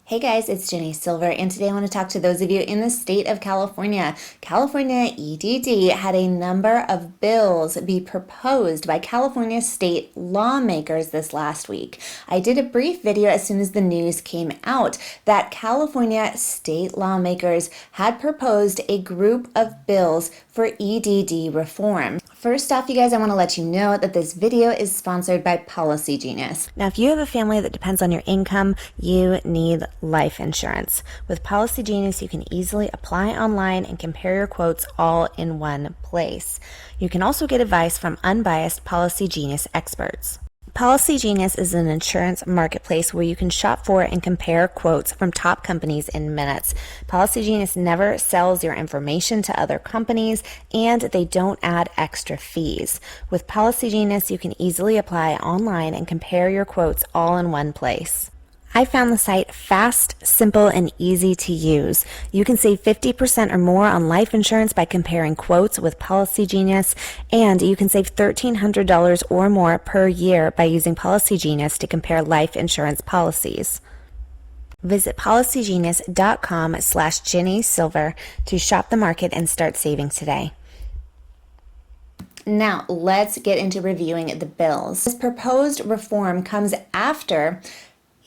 Hey guys, it's Ginny Silver, and today I want to talk to those of you in the state of California. California EDD had a number of bills be proposed by California state lawmakers this last week. I did a brief video as soon as the news came out that California state lawmakers had proposed a group of bills for EDD reform. First off, you guys, I want to let you know that this video is sponsored by Policygenius. Now, if you have a family that depends on your income, you need life insurance. With Policygenius, you can easily apply online and compare your quotes all in one place. You can also get advice from unbiased Policygenius experts. Policygenius is an insurance marketplace where you can shop for and compare quotes from top companies in minutes. Policygenius never sells your information to other companies, and they don't add extra fees. With Policygenius, you can easily apply online and compare your quotes all in one place. I found the site fast, simple, and easy to use. You can save 50% or more on life insurance by comparing quotes with Policygenius, and you can save $1,300 or more per year by using Policygenius to compare life insurance policies. Visit policygenius.com/Ginny Silver to shop the market and start saving today. Now, let's get into reviewing the bills. This proposed reform comes after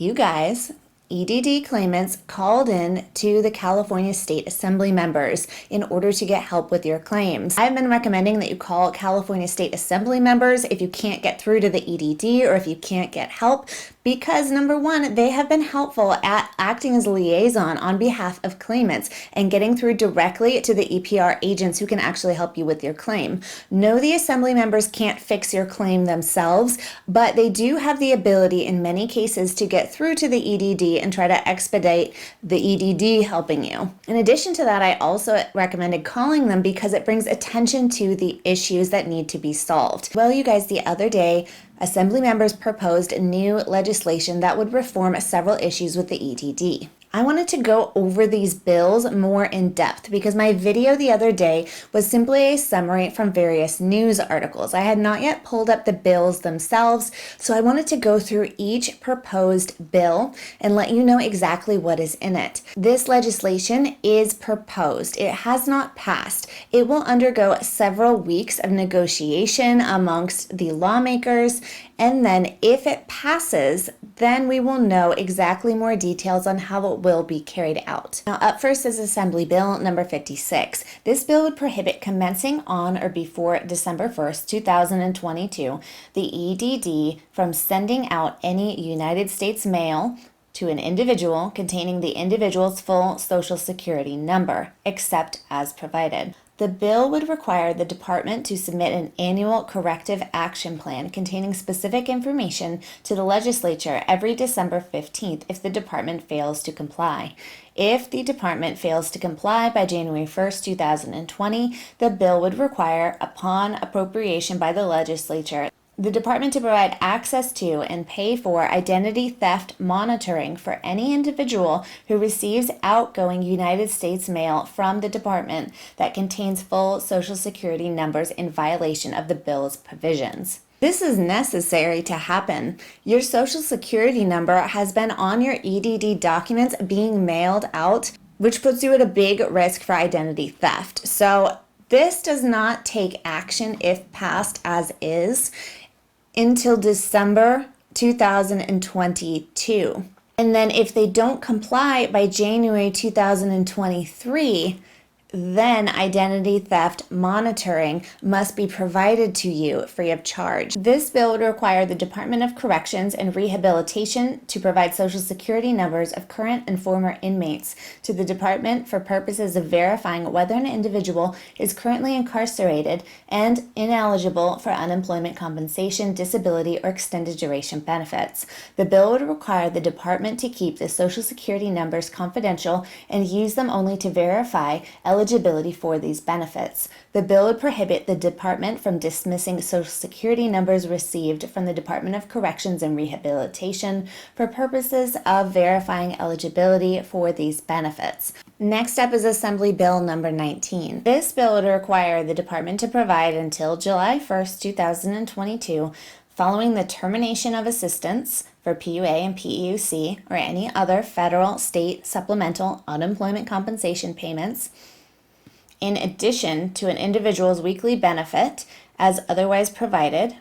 you guys, EDD claimants, called in to the California State Assembly members in order to get help with your claims. I've been recommending that you call California State Assembly members if you can't get through to the EDD or if you can't get help, because number one, they have been helpful at acting as a liaison on behalf of claimants and getting through directly to the EPR agents who can actually help you with your claim. No, the assembly members can't fix your claim themselves, but they do have the ability in many cases to get through to the EDD and try to expedite the EDD helping you. In addition to that, I also recommended calling them because it brings attention to the issues that need to be solved. Well, you guys, the other day, Assembly members proposed new legislation that would reform several issues with the EDD. I wanted to go over these bills more in depth because my video the other day was simply a summary from various news articles. I had not yet pulled up the bills themselves, so I wanted to go through each proposed bill and let you know exactly what is in it. This legislation is proposed. It has not passed. It will undergo several weeks of negotiation amongst the lawmakers, and then if it passes, then we will know exactly more details on how it will be carried out. Now, up first is Assembly Bill number 56. This bill would prohibit commencing on or before December 1st, 2022, the EDD from sending out any United States mail to an individual containing the individual's full Social Security number, except as provided. The bill would require the department to submit an annual corrective action plan containing specific information to the legislature every December 15th if the department fails to comply. If the department fails to comply by January 1st, 2020, the bill would require, upon appropriation by the legislature, the department to provide access to and pay for identity theft monitoring for any individual who receives outgoing United States mail from the department that contains full Social Security numbers in violation of the bill's provisions. This is necessary to happen. Your Social Security number has been on your EDD documents being mailed out, which puts you at a big risk for identity theft. So this does not take action if passed as is until December 2022. And then if they don't comply by January 2023, then identity theft monitoring must be provided to you free of charge. This bill would require the Department of Corrections and Rehabilitation to provide Social Security numbers of current and former inmates to the department for purposes of verifying whether an individual is currently incarcerated and ineligible for unemployment compensation, disability, or extended duration benefits. The bill would require the department to keep the Social Security numbers confidential and use them only to verify eligibility for these benefits. The bill would prohibit the department from dismissing Social Security numbers received from the Department of Corrections and Rehabilitation for purposes of verifying eligibility for these benefits. Next up is Assembly Bill number 19. This bill would require the department to provide until July 1st, 2022, Following the termination of assistance for PUA and PEUC or any other federal, state, supplemental unemployment compensation payments, in addition to an individual's weekly benefit as otherwise provided,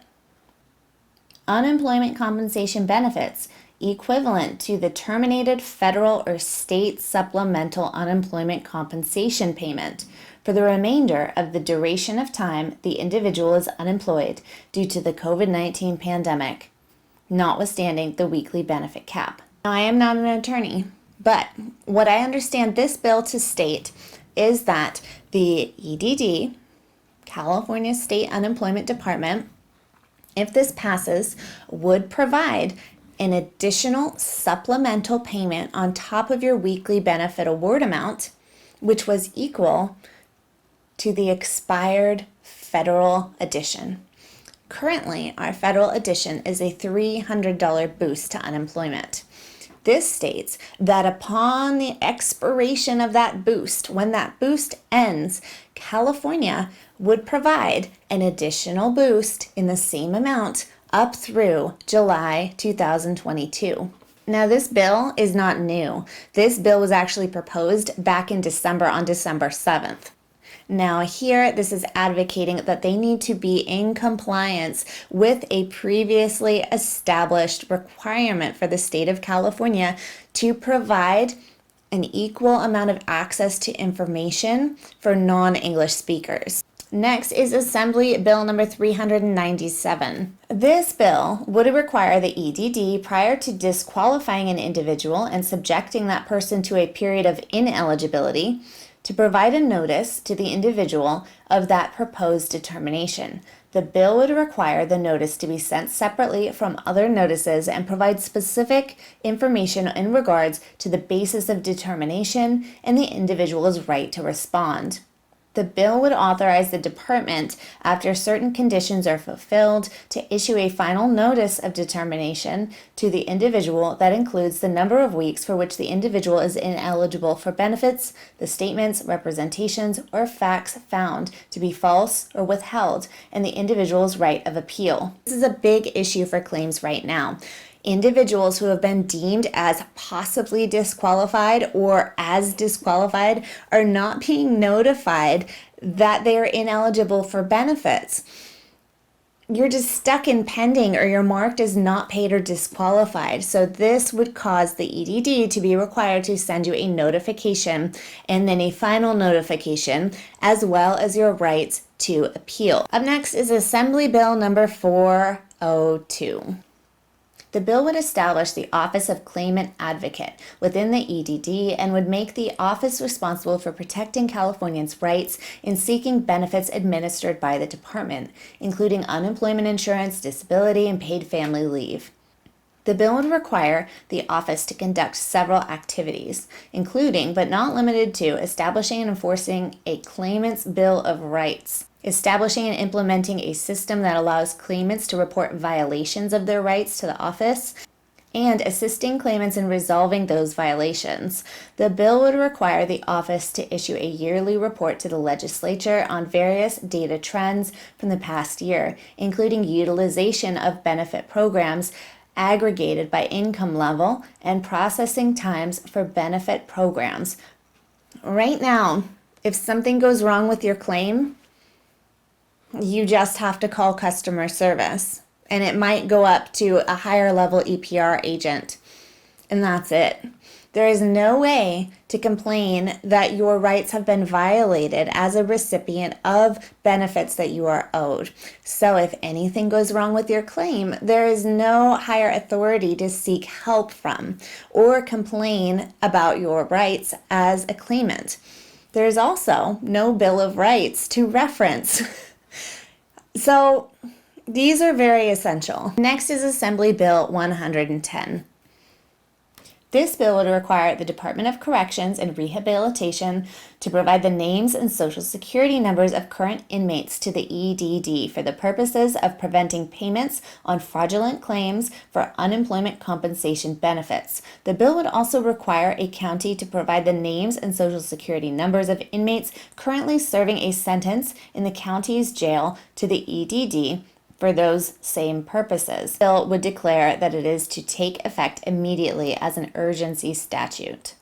unemployment compensation benefits equivalent to the terminated federal or state supplemental unemployment compensation payment for the remainder of the duration of time the individual is unemployed due to the COVID-19 pandemic, notwithstanding the weekly benefit cap. Now, I am not an attorney, but what I understand this bill to state is that the EDD, California State Unemployment Department, if this passes, would provide an additional supplemental payment on top of your weekly benefit award amount, which was equal to the expired federal addition. Currently, our federal addition is a $300 boost to unemployment. This states that upon the expiration of that boost, when that boost ends, California would provide an additional boost in the same amount up through July 2022. Now, this bill is not new. This bill was actually proposed back in December, on December 7th. Now here, this is advocating that they need to be in compliance with a previously established requirement for the state of California to provide an equal amount of access to information for non-English speakers. Next is Assembly Bill number 397. This bill would require the EDD, prior to disqualifying an individual and subjecting that person to a period of ineligibility, to provide a notice to the individual of that proposed determination. The bill would require the notice to be sent separately from other notices and provide specific information in regards to the basis of determination and the individual's right to respond. The bill would authorize the department, after certain conditions are fulfilled, to issue a final notice of determination to the individual that includes the number of weeks for which the individual is ineligible for benefits, the statements, representations, or facts found to be false or withheld, and the individual's right of appeal. This is a big issue for claims right now. Individuals who have been deemed as possibly disqualified or as disqualified are not being notified that they are ineligible for benefits. You're just stuck in pending, or you're marked as not paid or disqualified. So this would cause the EDD to be required to send you a notification and then a final notification, as well as your rights to appeal. Up next is Assembly Bill number 402. The bill would establish the Office of Claimant Advocate within the EDD and would make the office responsible for protecting Californians' rights in seeking benefits administered by the department, including unemployment insurance, disability, and paid family leave. The bill would require the office to conduct several activities, including but not limited to establishing and enforcing a claimant's Bill of Rights, establishing and implementing a system that allows claimants to report violations of their rights to the office, and assisting claimants in resolving those violations. The bill would require the office to issue a yearly report to the legislature on various data trends from the past year, including utilization of benefit programs aggregated by income level and processing times for benefit programs. Right now, if something goes wrong with your claim, you just have to call customer service, and it might go up to a higher level EPR agent, and that's it. There is no way to complain that your rights have been violated as a recipient of benefits that you are owed. So if anything goes wrong with your claim, there is no higher authority to seek help from or complain about your rights as a claimant. There is also no Bill of Rights to reference. So these are very essential. Next is Assembly Bill 110. This bill would require the Department of Corrections and Rehabilitation to provide the names and social security numbers of current inmates to the EDD for the purposes of preventing payments on fraudulent claims for unemployment compensation benefits. The bill would also require a county to provide the names and social security numbers of inmates currently serving a sentence in the county's jail to the EDD for those same purposes. The bill would declare that it is to take effect immediately as an urgency statute.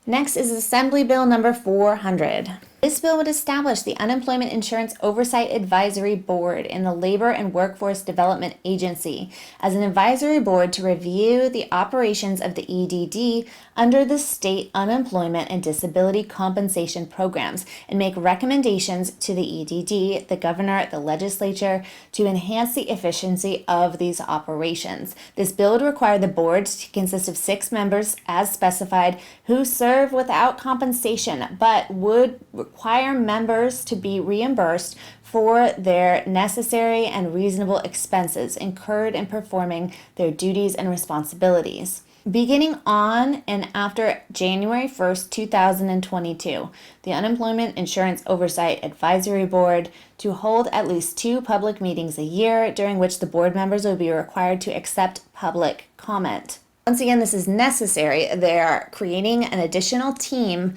Next is Assembly Bill number 400. This bill would establish the Unemployment Insurance Oversight Advisory Board in the Labor and Workforce Development Agency as an advisory board to review the operations of the EDD under the state unemployment and disability compensation programs and make recommendations to the EDD, the governor, the legislature to enhance the efficiency of these operations. This bill would require the board to consist of 6 members as specified who serve without compensation but would require members to be reimbursed for their necessary and reasonable expenses incurred in performing their duties and responsibilities. Beginning on and after January 1st, 2022, the Unemployment Insurance Oversight Advisory Board to hold at least 2 public meetings a year during which the board members will be required to accept public comment. Once again, this is necessary. They are creating an additional team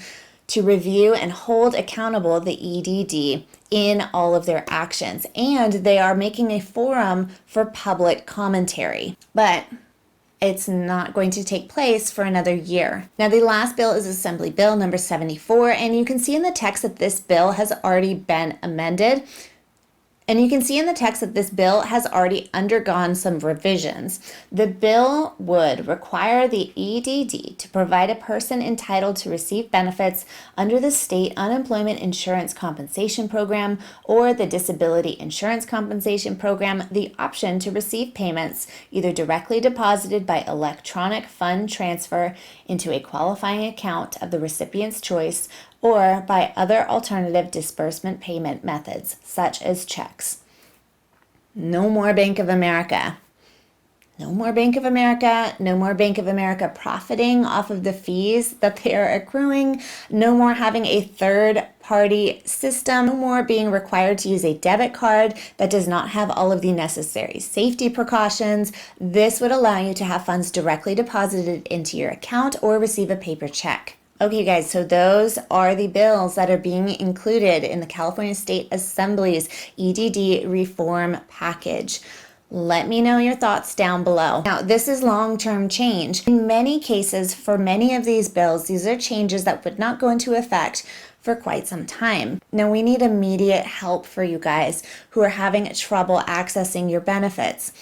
to review and hold accountable the EDD in all of their actions, and they are making a forum for public commentary. But it's not going to take place for another year. Now, the last bill is Assembly Bill number 74, and you can see in the text that this bill has already been amended. And you can see in the text that this bill has already undergone some revisions. The bill would require the EDD to provide a person entitled to receive benefits under the State Unemployment Insurance Compensation Program or the Disability Insurance Compensation Program the option to receive payments either directly deposited by electronic fund transfer into a qualifying account of the recipient's choice or by other alternative disbursement payment methods, such as checks. No more Bank of America. No more Bank of America. No more Bank of America profiting off of the fees that they are accruing. No more having a third-party system. No more being required to use a debit card that does not have all of the necessary safety precautions. This would allow you to have funds directly deposited into your account or receive a paper check. Okay, guys, so those are the bills that are being included in the California State Assembly's EDD reform package. Let me know your thoughts down below. Now, this is long-term change. In many cases, for many of these bills, these are changes that would not go into effect for quite some time. Now, we need immediate help for you guys who are having trouble accessing your benefits.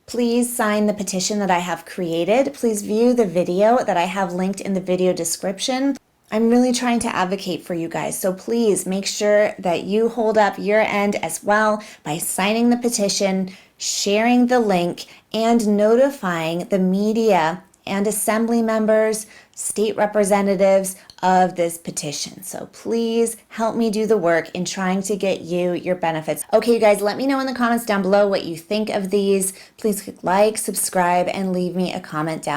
Please sign the petition that I have created. Please view the video that I have linked in the video description. I'm really trying to advocate for you guys, so please make sure that you hold up your end as well by signing the petition, sharing the link, and notifying the media and assembly members, state representatives of this petition. So please help me do the work in trying to get you your benefits. Okay, you guys, let me know in the comments down below what you think of these. Please click like, subscribe, and leave me a comment down